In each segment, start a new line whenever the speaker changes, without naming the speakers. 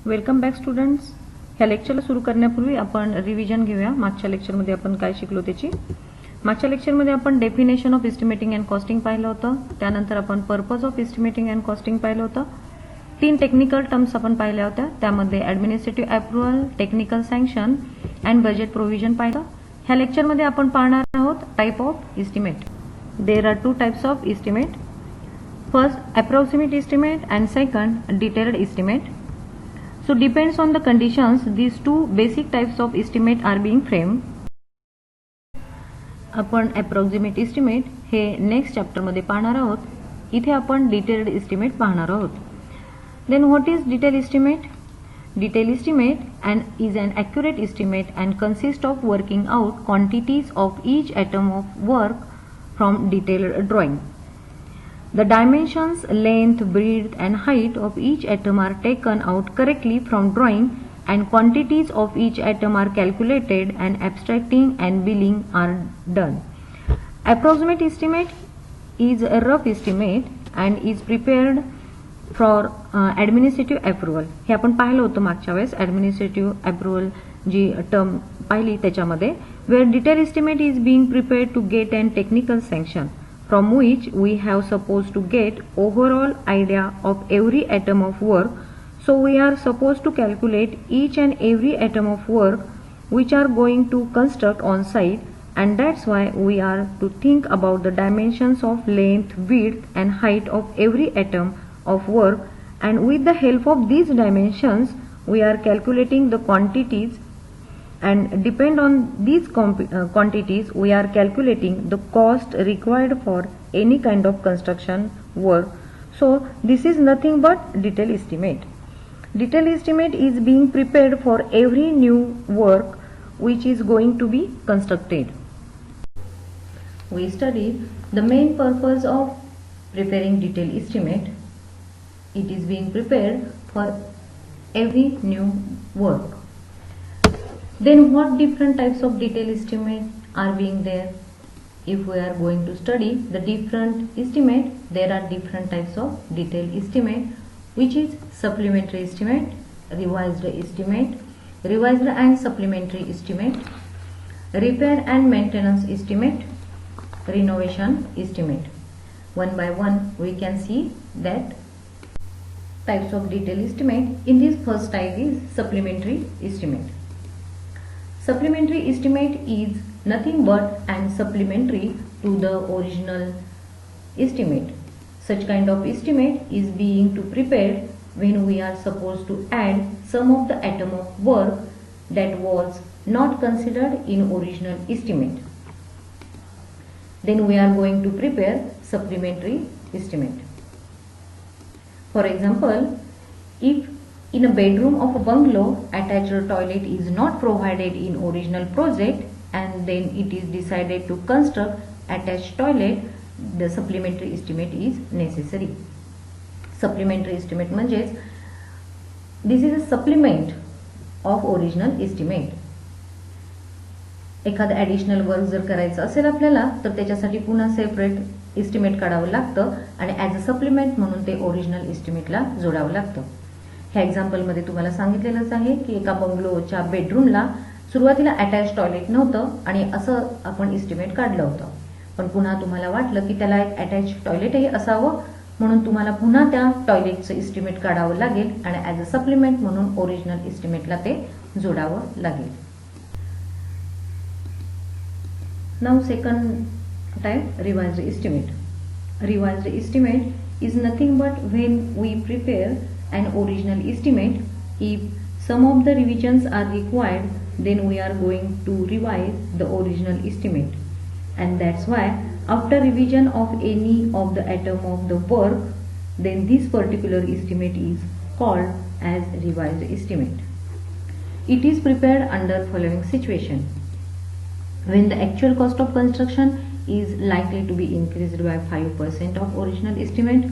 Welcome back students. ह्या लेक्चरला सुरू करण्यापूर्वी आपण रिव्हिजन घेऊया. मागच्या लेक्चरमध्ये आपण काय शिकलो त्याची. मागच्या लेक्चरमध्ये आपण definition of estimating and costing पाहिलं होतं. त्यानंतर आपण purpose of estimating and costing पाहिलं होतं. 3 टेक्निकल टर्म्स आपण पाहिल्या होत्या. त्यामध्ये administrative approval, technical sanction and budget provision पाहिलं. ह्या लेक्चरमध्ये आपण पाहणार आहोत type of estimate. There are 2 types of estimate. First, approximate estimate and second, detailed estimate. So depends on the conditions, these two basic types of estimate are being framed. आपण approximate estimate हे next chapter मध्ये पाहणार आहोत. इथे आपण detailed estimate पाहणार आहोत. Then what is detailed estimate? Detailed estimate is an accurate estimate and consists of working out quantities of each item of work from detailed drawing. The dimensions, length, breadth and height of each atom are taken out correctly from drawing and quantities of each atom are calculated and abstracting and billing are done. Approximate estimate is a rough estimate and is prepared for administrative approval. हे आपण पाहिलं होतं मागच्या वेळेस. administrative approval जी term पाहिली त्याच्यामध्ये where detailed estimate is being prepared to get an technical sanction from which we have supposed to get overall idea of every atom of work. So we are supposed to calculate each and every atom of work which are going to construct on site, and that's why we are to think about the dimensions of length, width and height of every atom of work, and with the help of these dimensions we are calculating the quantities, and depend on these quantities we are calculating the cost required for any kind of construction work. So this is nothing but detailed estimate. Detailed estimate is being prepared for every new work which is going to be constructed. We studied the main purpose of preparing detailed estimate. It is being prepared for every new work. Then what different types of detailed estimate are being there? If we are going to study the different estimate, there are different types of detailed estimate, which is supplementary estimate, revised and supplementary estimate, repair and maintenance estimate, renovation estimate. One by one we can see that types of detailed estimate. In this first type is supplementary estimate. Supplementary estimate is nothing but and supplementary to the original estimate. Such kind of estimate is being to prepared when we are supposed to add some of the item of work that was not considered in original estimate. Then we are going to prepare supplementary estimate. For example, if in a bedroom of a bungalow, attached toilet is not provided in original project, and then it is decided to construct attached toilet, the supplementary estimate is necessary. Supplementary estimate म्हणजेच this is a supplement of original estimate. एखादं additional work जर करायचं असेल आपल्याला तर त्याच्यासाठी पुन्हा separate estimate काढावं लागतं आणि ॲज अ सप्लिमेंट म्हणून ते ओरिजिनल एस्टिमेटला जोडावं लागतं. ह्या एक्झाम्पलमध्ये तुम्हाला सांगितलेलंच आहे की एका बंगलोच्या बेडरूमला सुरुवातीला अटॅच टॉयलेट नव्हतं आणि असं आपण एस्टिमेट काढलं होतं. पण पुन्हा तुम्हाला वाटलं की त्याला एक अटॅच टॉयलेटही असावं, म्हणून तुम्हाला पुन्हा त्या टॉयलेटचं एस्टिमेट काढावं लागेल आणि ॲज अ सप्लिमेंट म्हणून ओरिजिनल एस्टिमेटला ते जोडावं लागेल. Now second type, revised estimate. Revised estimate is nothing but when we prepare an original estimate, if some of the revisions are required, then we are going to revise the original estimate, and that's why after revision of any of the item of the work, then this particular estimate is called as revised estimate. It is prepared under following situation: when the actual cost of construction is likely to be increased by 5% of original estimate,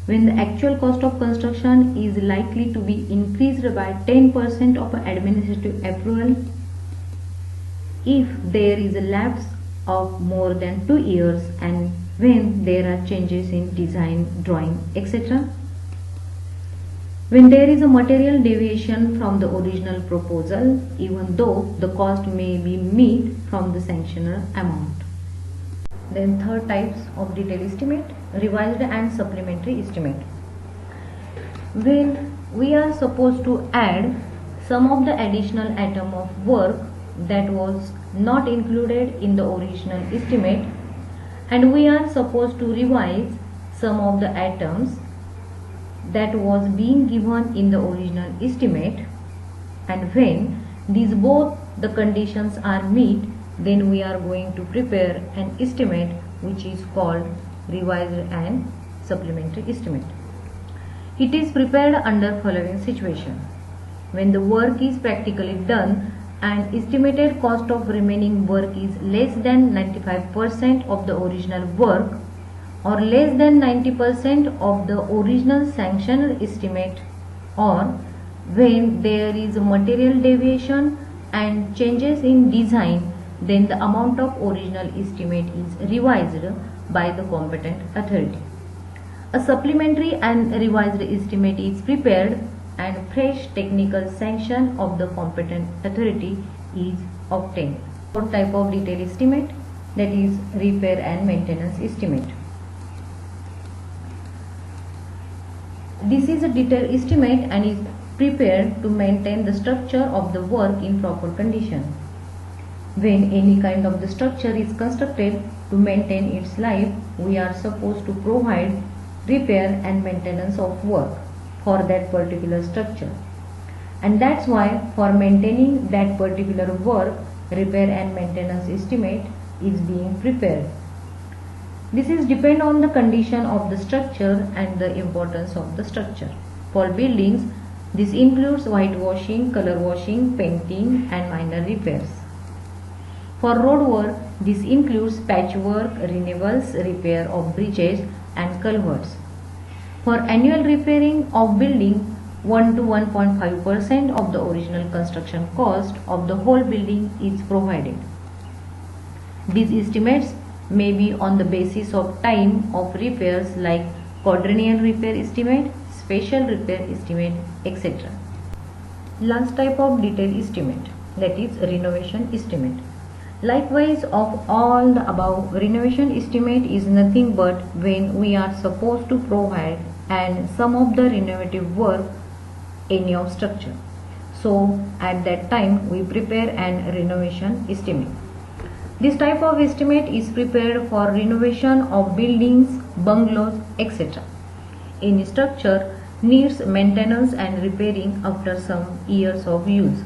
when the actual cost of construction is likely to be increased by 10% of administrative approval, if there is a lapse of more than 2 years, and when there are changes in design, drawing, etc. when there is a material deviation from the original proposal, even though the cost may be met from the sanctioner amount. Then third types of detailed estimate, revised and supplementary estimate. When we are supposed to add some of the additional item of work that was not included in the original estimate, and we are supposed to revise some of the items that was being given in the original estimate, and when these both the conditions are met, then we are going to prepare an estimate which is called revised and supplementary estimate. It is prepared under following situation: when the work is practically done and estimated cost of remaining work is less than 95% of the original work, or less than 90% of the original sanctioned estimate, or when there is a material deviation and changes in design, then the amount of original estimate is revised by the competent authority. A supplementary and revised estimate is prepared and fresh technical sanction of the competent authority is obtained. Fourth type of detailed estimate, that is repair and maintenance estimate. This is a detailed estimate and is prepared to maintain the structure of the work in proper condition. When any kind of the structure is constructed to maintain its life, we are supposed to provide repair and maintenance of work for that particular structure. And that's why for maintaining that particular work, repair and maintenance estimate is being prepared. This is depend on the condition of the structure and the importance of the structure. For buildings, this includes whitewashing, color washing, painting and minor repairs. For road work, this includes patchwork, renewals, repair of bridges and culverts. For annual repairing of building, 1 to 1.5% of the original construction cost of the whole building is provided. These estimates may be on the basis of time of repairs like quadrennial repair estimate, special repair estimate, etc. Last type of detailed estimate, that is renovation estimate. Likewise, of all the above, renovation estimate is nothing but when we are supposed to provide and some of the renovative work any of structure. So at that time we prepare an renovation estimate. This type of estimate is prepared for renovation of buildings, bungalows, etc. Any structure needs maintenance and repairing after some years of use.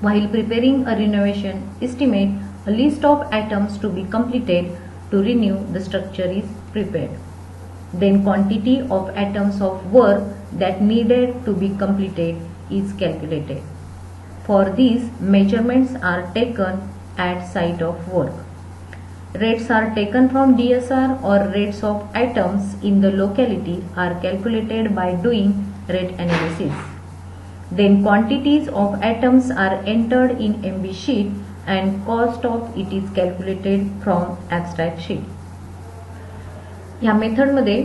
While preparing a renovation estimate, a list of items to be completed to renew the structure is prepared. Then quantity of items of work that needed to be completed is calculated. For these, measurements are taken at site of work. Rates are taken from DSR, or rates of items in the locality are calculated by doing rate analysis. Then quantities of items are entered in MB sheet and cost of it is calculated from abstract sheet. या मेथडमध्ये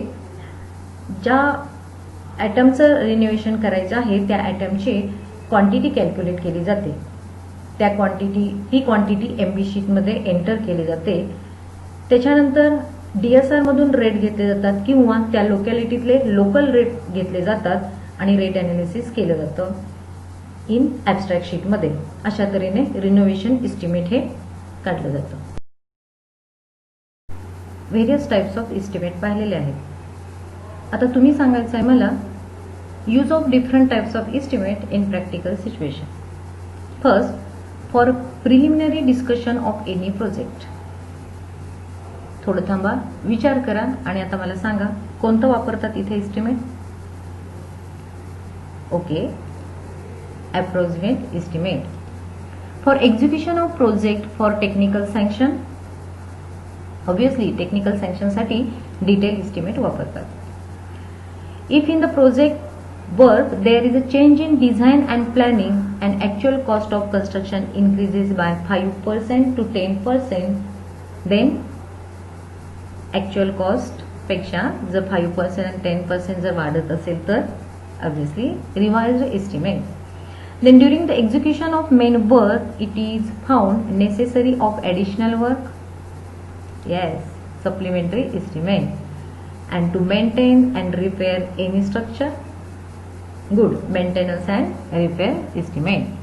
ज्या आयटमचं renovation करायचं आहे त्या आयटमची quantity calculate केली जाते. त्या ही quantity MB शीटमध्ये enter केली जाते. त्याच्यानंतर DSR मधून रेट घेतले जातात किंवा त्या लोकॅलिटीतले लोकल रेट घेतले जातात आणि रेट ॲनालिसिस केलं जातं इन ॲब्स्ट्रॅक्ट शीटमध्ये. अशा तऱ्हेने रिनोव्हेशन एस्टिमेट हे काढलं जातं. व्हेरियस टाइप्स ऑफ एस्टिमेट पाहिलेले आहेत. आता तुम्ही सांगायचं आहे मला use of different types of estimate in practical situation. First, for preliminary discussion of any project. थोडं थांबा, विचार करा आणि आता मला सांगा कोणतं वापरतात इथे estimate. Okay, approximate estimate. For execution of project for technical sanction. Obviously technical sanction साठी डिटेल एस्टिमेट वापरतात. If in the project work there is a change in design and planning and actual cost of construction increases by 5% to 10%, then actual cost पेक्षा जर 5% and 10% जर वाढत असेल तर obviously revised estimate. Then during the execution of main work, it is found necessary of additional work. Yes, supplementary estimate. And to maintain and repair any structure. Good, maintenance and repair estimate.